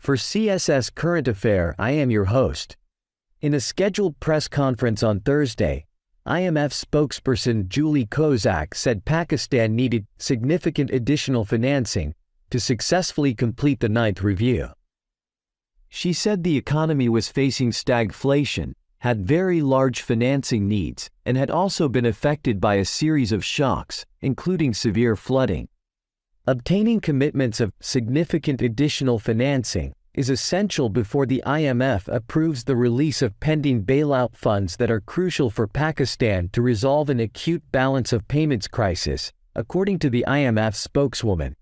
For CSS Current Affair, I am your host. In a scheduled press conference on Thursday, IMF spokesperson Julie Kozak said Pakistan needed significant additional financing to successfully complete the ninth review. She said the economy was facing stagflation, had very large financing needs, and had also been affected by a series of shocks, including severe flooding. Obtaining commitments of significant additional financing is essential before the IMF approves the release of pending bailout funds that are crucial for Pakistan to resolve an acute balance of payments crisis, according to the IMF spokeswoman.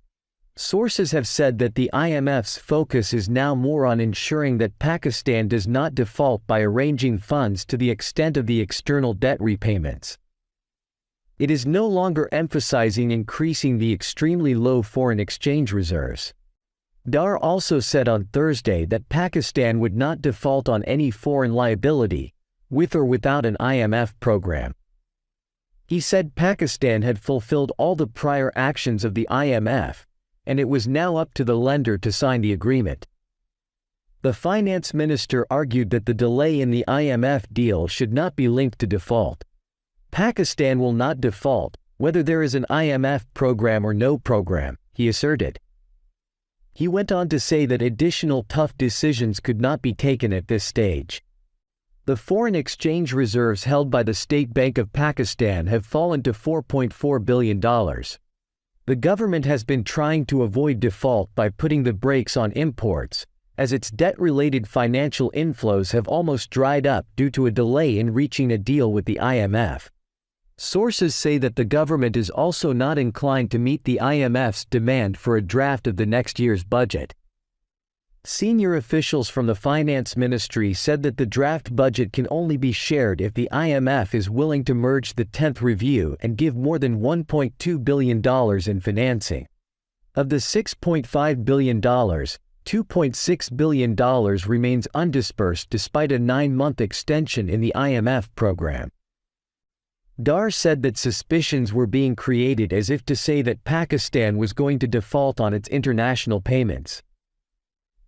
Sources have said that the IMF's focus is now more on ensuring that Pakistan does not default by arranging funds to the extent of the external debt repayments. It is no longer emphasizing increasing the extremely low foreign exchange reserves. Dar also said on Thursday that Pakistan would not default on any foreign liability, with or without an IMF program. He said Pakistan had fulfilled all the prior actions of the IMF, and it was now up to the lender to sign the agreement. The finance minister argued that the delay in the IMF deal should not be linked to default. Pakistan will not default, whether there is an IMF program or no program, he asserted. He went on to say that additional tough decisions could not be taken at this stage. The foreign exchange reserves held by the State Bank of Pakistan have fallen to $4.4 billion. The government has been trying to avoid default by putting the brakes on imports, as its debt-related financial inflows have almost dried up due to a delay in reaching a deal with the IMF. Sources say that the government is also not inclined to meet the IMF's demand for a draft of the next year's budget. Senior officials from the finance ministry said that the draft budget can only be shared if the IMF is willing to merge the 10th review and give more than $1.2 billion in financing. Of the $6.5 billion, $2.6 billion remains undisbursed despite a 9-month extension in the IMF program. Dar said that suspicions were being created as if to say that Pakistan was going to default on its international payments.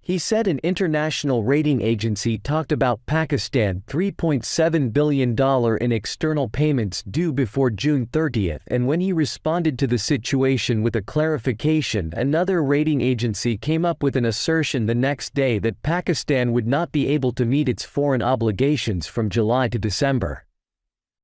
He said an international rating agency talked about Pakistan $3.7 billion in external payments due before June 30th, and when he responded to the situation with a clarification, another rating agency came up with an assertion the next day that Pakistan would not be able to meet its foreign obligations from July to December.